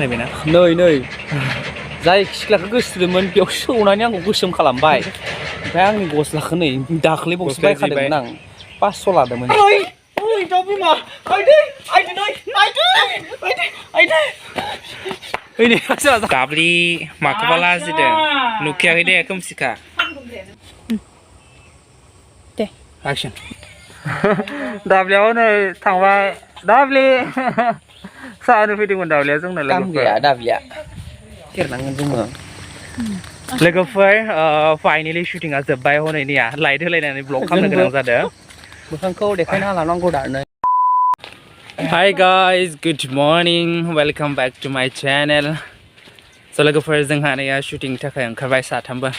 खोनाबायना नै जाय सिख्लाखौ गोसोदोंमोन बेयाव सौनानै आंखौ गोसोम खालामबाय ओमफ्राय आंनि गस्लाखौ नै दाख्लै बावसो बायखादोंमोन आं 500 लादोंमोन दाब्लि माखौबा लाजिदों नुखायाखै दे खोमसिखा दे एक्सन दाब्लियाव नै थांबाय दाब्लि सानो फैदोंमोन दाब्लिया जोंना लोगोफोर दाब्लिया एरनांगोन जोङो लोगोफोर फाइनालि शुटिंआ जोब्बाय हनैनिया लाइट होलायनानै ब्लग खालामनो गोनां जादों मोखांखौ देखायना लानांगौ दानो Hi guys, good morning. Welcome back to my channel. So लोगोफोर जोंहा नै शुटिंनि थाखाय ओंखारबाय साथामबो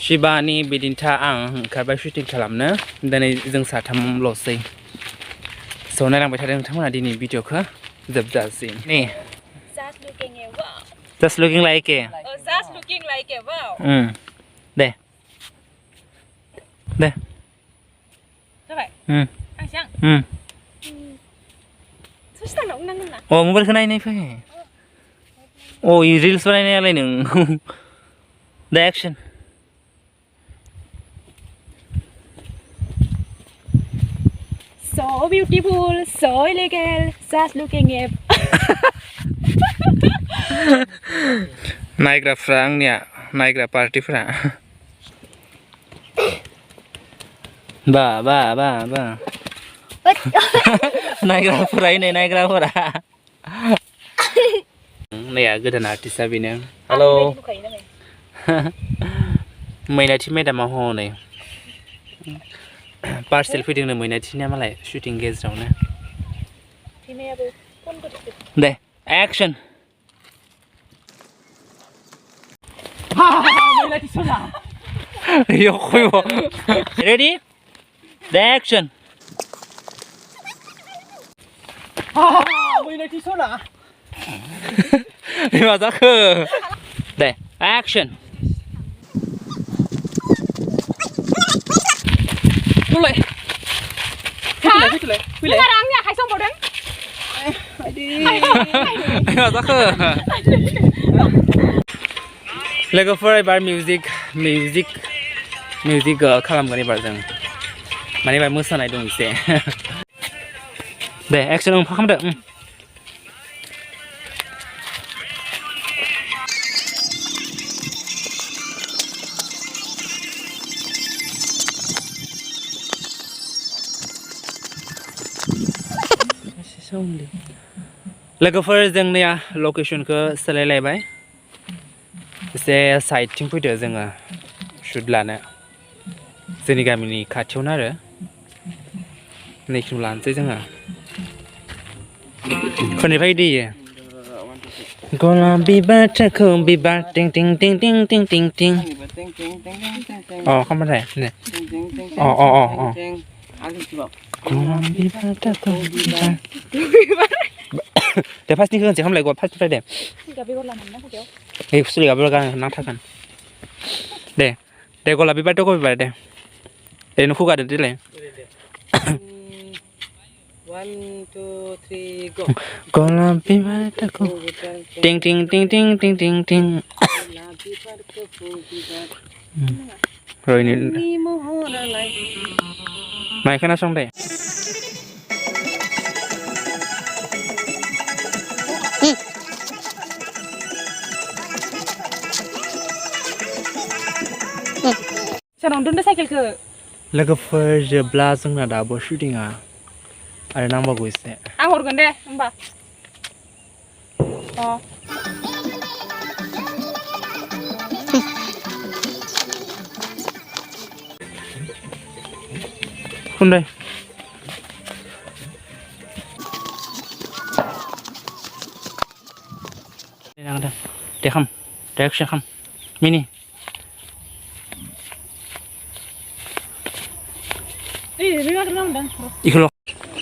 शिबानि बिदिन्था आं ओंखारबाय शुटिं खालामनो दिनै जों साथामल'सै स' नायलांबाय थादों नोंथांमोना दिनै भिडिअखौ जोबजासिम नै Just looking like it. Just looking like it. Wow. Đây. Đây. Các bạn. Anh sang. Sao nó năng nè. Mobile cái này này phải. Reels này này lại nừng. The action. So beautiful, so elegant, just looking it. नायग्राफ्रा आंनिया नायग्रा पार्टिफ्रा बा नायग्राफोरा नै नायग्राफोरा नैया गोदान आर्टिस्टआ बेनो hello मैनाथि मेडामा हनै parcel फैदोंनो मैनाथिनिया मालाय shooting गेजेरावनो दे action Ready? The action. The action. लोगोफोर एबार मिउजिक खालामगोन एबार जों माने एबार मोसानाय दं एसे दे एक्सन खालामदो लोगोफोर जोंनिया लकेसनखौ सोलायलायबाय एसे साइडथिं फैदो जोङो शुट लानो जोंनि गामिनि खाथियावनो आरो नैखिं लानोसै जोङो फोरनिफ्राय दैयो गलाब बिबार थोखौ बिबार टिं टिं टिं टिं टिं टिं टिं खालामबाय ने गलाब बिबार थोखौ बिबार दे फार्स्टनिखौ होनसै खामलाय गवा फार्स्टनिफ्राय दे सुरि गाबल नांथारगोन दे गलाब बिबार थोखौ बिबार दे ओरैनो खुगादो देलाय 1 2 3 go गलाब बिबार थोखौ टिं टिं टिं टिं टिं टिं टिं रयनि माइ खोनासं दे लोगोफोर जेब्ला जोंना दाबो शुटिंआ आरो नांबावगौ एसे आं हरगोन दे होमबा खुन्दै दे खाम दे एक्सन खाम मिनि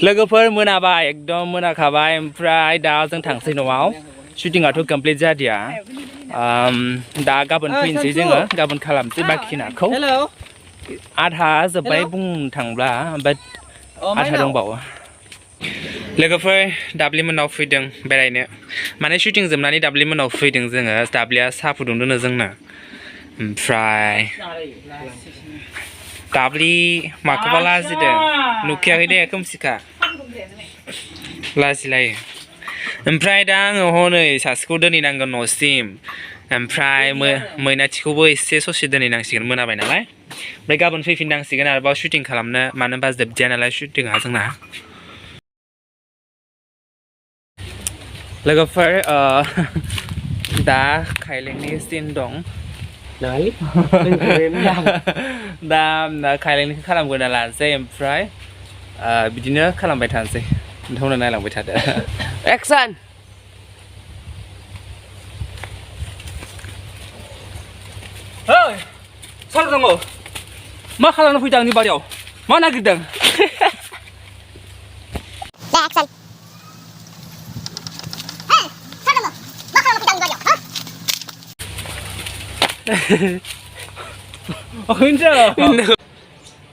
लोगोफोर मोनाबाय एकदम मोनाखाबाय ओमफ्राय दा जों थांसै न'आव शुटिंआथ' कमप्लिट जादिया दा गाबोन फैनोसै जोङो गाबोन खालामसै बाखिनाखौ आधा जोब्बाय बुंनो थांब्ला बाट आधा दंबावो लोगोफोर दाब्लि मोनाव फैदों बेरायनो माने शुटिं जोबनानै दाब्लि मोनाव फैदों जोङो दाब्लिया साहा फुदुंदोंनो जोंनो ओमफ्राय दाब्लि माखौबा लाजिदों नुखायाखै दे खोमसिखा लाजिलायो ओमफ्राय दा आङो हनै सासेखौ दोनहैनांगोन न'सिम ओमफ्राय मैनाथिखौबो एसे ससे दोनहैनांसिगोन मोनाबाय नालाय ओमफ्राय गाबोन फैफिननांसिगोन आरोबाव शुटिं खालामनो मानो होनबा जोबदिया नालाय शुटिंआ जोंना लोगोफोर दा खाइलेंनि सिन दं दा खाइलेंनिखौ खालामग्रोना लानोसै ओमफ्राय बिदिनो खालामबाय थानोसै नोंथांमोना नायलांबाय थादो एक्सन ओइ साल दङ मा खालामनो फैदों आंनि बारियाव मा नागिरदों एक्सन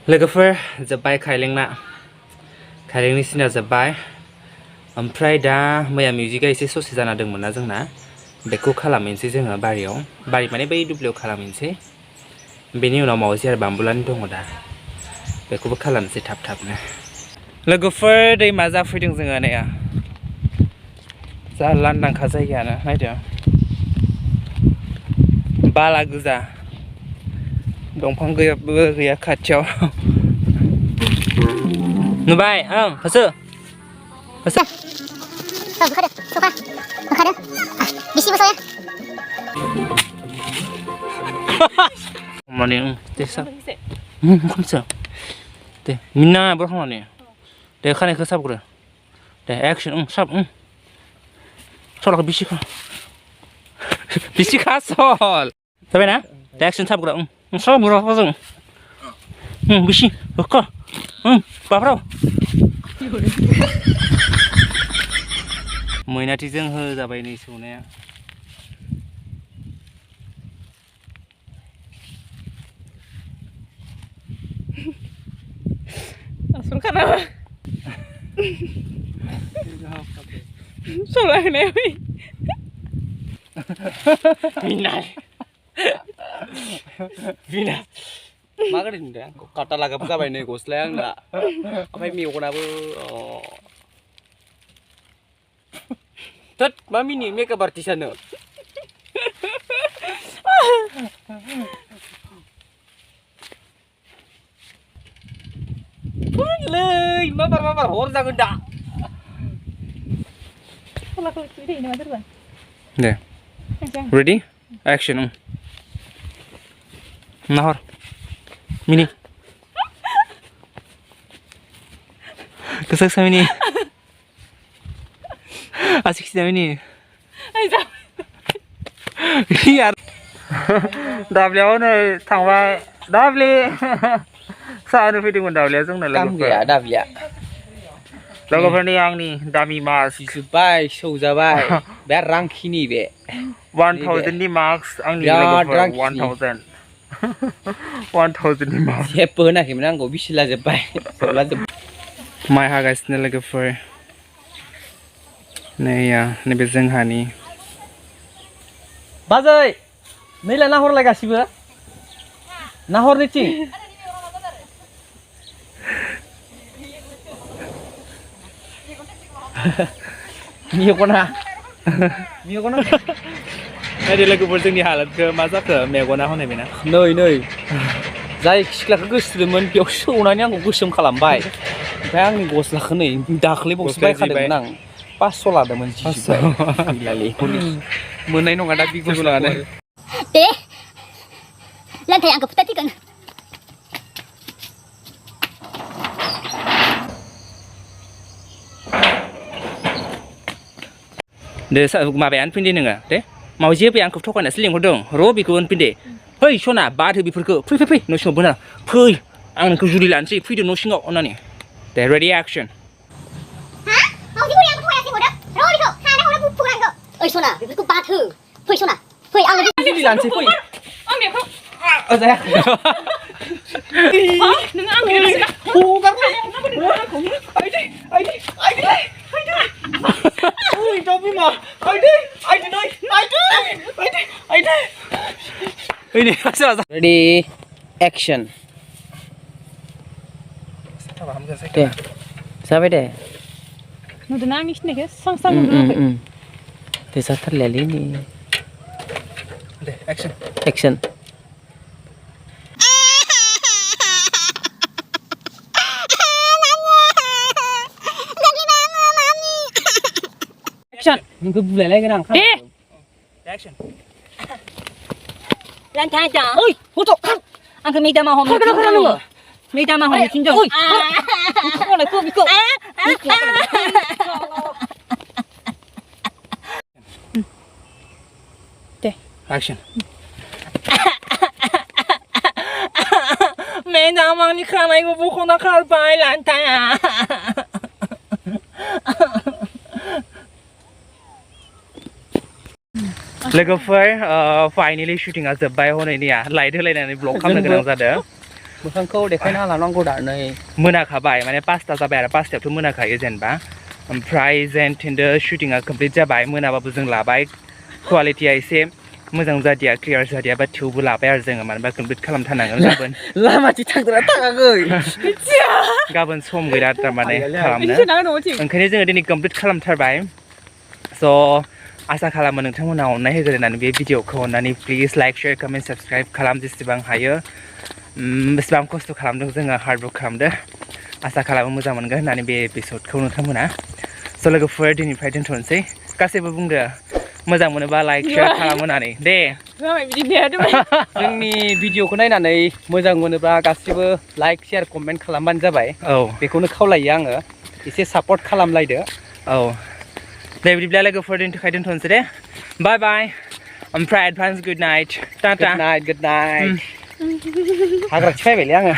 लोगोफोर जोब्बाय खाइलेंनि सिना जोब्बाय ओमफ्राय दा मैया मिउजिकआ एसे ससे जाना दंमोन ना जोंना बेखौ खालामहैनोसै जोङो बारियाव बारि माने बै दुब्लियाव खालामहैनोसै बेनि उनाव मावजि आरो बाम्बुलानि दङ दा बेखौबो खालामनोसै थाब थाबनो लोगोफोर दैमा जाफैदों जोङो नै जा लांदांखा जायगायानो नायदो बाला गोजा दंफां गैया खाथियाव नुबाय ओं होसो माने दे साब खनसे दे मिना बरखांनानै दे खानायखौ साबग्रो दे एक्सन साब सलखौ बिसिखा सल जाबायना दे एक्सन साबग्रो साबग्रो जों बिसि होख बाफ्राव मैनाथिजों होजाबाय नै सौनाया Asulkan apa? Soalnya kenapa? Bina मा गारि होनदों काटा लागाबो जाबाय नै गस्लाया आंना ओमफ्राय मेगनाबो थोद मा मिनि मेकआप आर्टिस्टआनो लै मा बार हर जागोन दा दे रेडी एक्शन नाहर मिनि गोसो मिनि आसिक मिनि यार दाब्लियाव नै थांबाय दाब्लि सानो फैदोंमोन दाब्लिया जोंना लोगोफोरनि आंनि दामि मास्क जोब्बाय सौजाबाय बे रांखिनि बे 1000 नि मार्क्स आंनि लोगोफोर 1000 नि मार्क्स जेबो होनाखैमोन आंखौ बिसिला जोब्बाय माइ हागासिनो लोगोफोर नैबे जोंहानि बाजै नैला नाहरलाय गासिबो नाहरनोथिं मेगना नायदो लोगोफोर जोंनि हालोदखौ मा जाखो मेगना हनै बेना नै जाय सिख्लाखौ गोसोदोंमोन बेयाव सौनानै आंखौ गोसोम खालामबाय ओमफ्राय आंनि गस्लाखौ नै दाख्लै बावसो बायखादोंमोन आं 500 लादोंमोन मोननाय नङा दा बि गस्लायानो दे lantai angka putatikan दे माबायानो फिन्दे नोङो दे मावजि फै आंखौ थगायनासो लिंहरदों र' बेखौ फिन्दे फै सना बाद हो बेफोरखौ फै न' सिङाव बोना फै आं नोंखौ जुलि लानोसै फैदो न' सिङाव अननानै दे रेडि एक्सन मावजि बुरि आंखौ थगायासै हरदों र' बेखौ खाना हरदों बुथुगांखौ ओइ सना बेफोरखौ बाद हो फै सना फै आं जुलि लानोसै फै Ambil kau. जाया Dengan ambil. हगार Ready, action. दे जाबाय दे नुदोंना आंनि खिनिखौ स्रां स्रां नुदों दे जाथारलायालै नै दे एक्सन action. Action. नोंखौ बुलायलायगोन आं दे एक्सन Lantai dah. ओइ गथ' Angkat meja mah hom. Meja mah hom cinjong. Boleh kok ikut. Action Meja mah ni खानायखौ बख'ना खारबाय लान्थाया लोगोफोर फाइनाली शुटिंआ जोब्बाय हनैनिया लाइट होलायनानै ब्लग खालामनो गोनां जादों मोखांखौ देखायना लानांगौ दा नै मोनाखाबाय माने 5ता जाबाय आरो 5तायावथ' मोनाखायो जेनेबा ओमफ्राय जेन थेन्दो शुटिंआ कमप्लिट जाबाय मोनाबाबो जों लाबाय क्वालिटिया एसे मोजां जादिया क्लियार जादिया बा थेवबो लाबाय आरो जोङो मानोबा कमप्लिट खालामथारनांगोन गाबोन लामाथिं थांदोंना थाङाखै गाबोन सम गैला थारमाने खालामनो ओंखायनो जोङो दिनै कमप्लिट खालामथारबाय स' आसा खालामो नोंथांमोना अननाय होगोन होननानै बे भिडिअखौ अननानै please like share comment subscribe खालाम जेसेबां हायो बेसेबां खस्थ' खालामदों जोङो हार्डवर्क खालामदों आसा खालामो मोजां मोनगोन होननानै बे एपिसडखौ नोंथांमोना स' लोगोफोर दिनैनिफ्राय दोनथ'नोसै गासैबो बुंदो मोजां मोनोबा लाइक शेयार खालाम होननानै दे जोंनि भिडिअखौ नायनानै मोजां मोनोब्ला गासिबो लाइक शेयार कमेन्ट खालामबानो जाबाय औ बेखौनो खावलायो आङो एसे सापर्ट खालामलायदो औ दे बिदिब्ला लोगोफोर दिनैनि थाखाय दोनथ'नोसै दे बाय बाय ओमफ्राय advance good night tata good night हाग्रा थिफायबायलै आङो